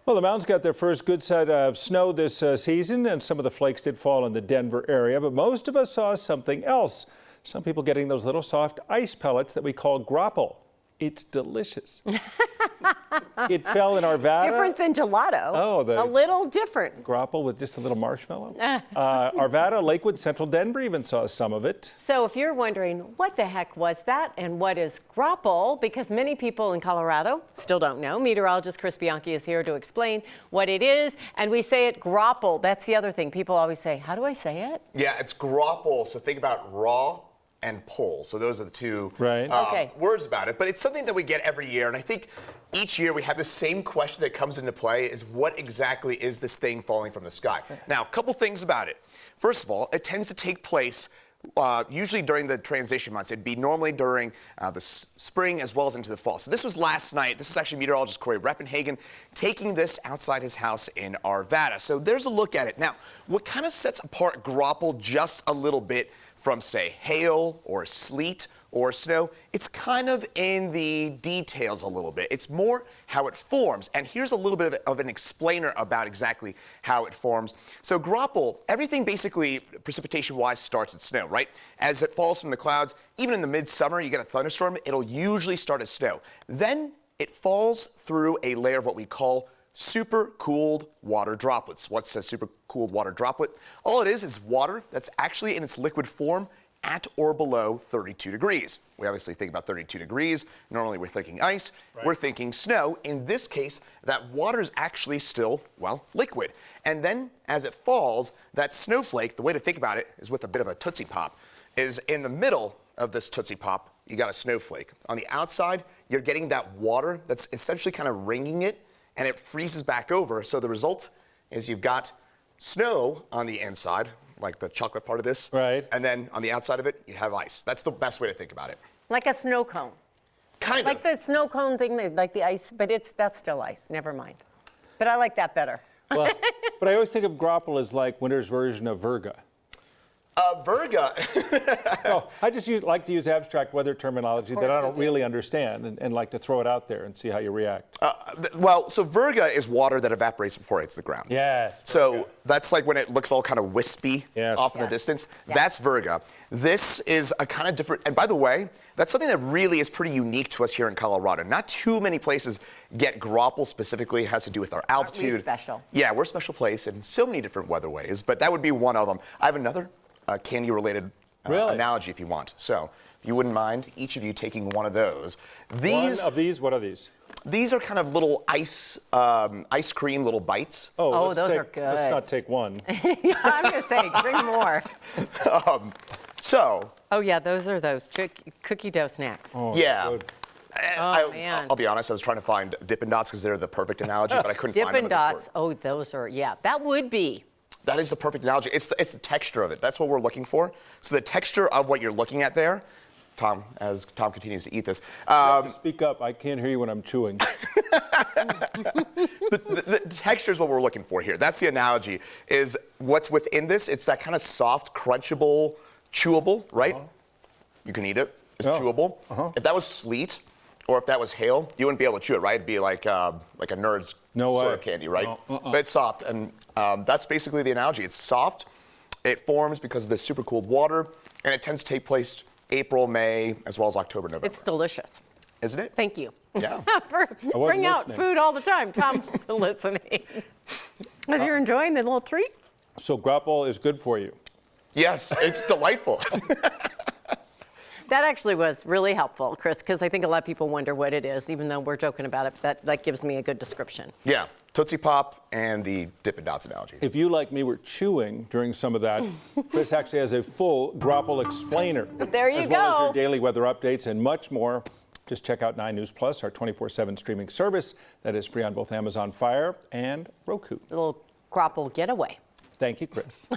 Well, the mountains got their first good set of snow this season, and some of the flakes did fall in the Denver area, but most of us saw something else. Some people getting those little soft ice pellets that we call Graupel. It's delicious. It fell in Arvada. Different than gelato. Oh, a little different. Graupel with just a little marshmallow. Arvada, Lakewood, Central Denver even saw some of it. So if you're wondering what the heck was that and what is Graupel, because many people in Colorado still don't know, meteorologist Chris Bianchi is here to explain what it is, and we say it Graupel. That's the other thing. People always say, how do I say it? Yeah, it's Graupel, so think about raw and pull. So those are the two words about it. But it's something that we get every year. And I think each year we have the same question that comes into play is what exactly is this thing falling from the sky? Now, a couple things about it. First of all, it tends to take place usually during the transition months. It'd be normally during the spring as well as into the fall. So this was last night. This is actually meteorologist Corey Reppenhagen taking this outside his house in Arvada. So there's a look at it. Now, what kind of sets apart Graupel just a little bit from, say, hail or sleet or snow? It's kind of in the details a little bit. It's more how it forms. And here's a little bit of an explainer about exactly how it forms. So Graupel, everything basically precipitation-wise starts as snow, right? As it falls from the clouds, even in the midsummer, you get a thunderstorm, it'll usually start as snow. Then it falls through a layer of what we call supercooled water droplets. What's a supercooled water droplet? All it is water that's actually in its liquid form at or below 32 degrees. We obviously think about 32 degrees. Normally we're thinking ice. Right. We're thinking snow. In this case, that water is actually still, well, liquid. And then as it falls, that snowflake, the way to think about it is with a bit of a Tootsie Pop, is in the middle of this Tootsie Pop, you got a snowflake. On the outside, you're getting that water that's essentially kind of ringing it, and it freezes back over. So the result is you've got snow on the inside, like the chocolate part of this. Right. And then on the outside of it, you have ice. That's the best way to think about it. Like a snow cone. Kind of. Like the snow cone thing, like the ice, but that's still ice. Never mind. But I like that better. Well, but I always think of Graupel as like winter's version of Virga. Virga. Oh, I just like to use abstract weather terminology that I don't really understand and like to throw it out there and see how you react. Well, so Virga is water that evaporates before it hits the ground. Yes. So that's like when it looks all kind of wispy off in the distance. Yes. That's Virga. This is a kind of different, and by the way, that's something that really is pretty unique to us here in Colorado. Not too many places get Graupel specifically. It has to do with our altitude. Aren't we special? Yeah, we're a special place in so many different weatherways, but that would be one of them. I have another candy-related analogy if you want. So, if you wouldn't mind, each of you taking one of those. One of these? What are these? These are kind of little ice cream little bites. Oh, those are good. Let's not take one. Yeah, I'm going to say, bring more. Oh, yeah, those are those cookie dough snacks. Oh, yeah. Good. Man. I'll be honest, I was trying to find Dippin' Dots because they're the perfect analogy, but I couldn't find them. Dippin' Dots, oh, those are, yeah, that would be. That is the perfect analogy. It's the texture of it. That's what we're looking for. So the texture of what you're looking at there, Tom, as Tom continues to eat this. You have to speak up. I can't hear you when I'm chewing. The texture is what we're looking for here. That's the analogy, is what's within this. It's that kind of soft, crunchable, chewable, right? You can eat it. It's chewable. If that was sleet or if that was hail, you wouldn't be able to chew it, right? It'd be like a nerd's sort of candy, right? But it's soft, and that's basically the analogy. It's soft, it forms because of the supercooled water, and it tends to take place April, May, as well as October, November. It's delicious. Isn't it? Thank you. Yeah. Bring out food all the time. Tom's listening. Because you're enjoying the little treat. So Graupel is good for you. Yes, it's delightful. That actually was really helpful, Chris, because I think a lot of people wonder what it is, even though we're joking about it. That gives me a good description. Yeah, Tootsie Pop and the Dippin' Dots analogy. If you, like me, were chewing during some of that, Chris actually has a full Graupel explainer. There you go. As well as your daily weather updates and much more. Just check out 9 News Plus, our 24/7 streaming service that is free on both Amazon Fire and Roku. A little Graupel getaway. Thank you, Chris.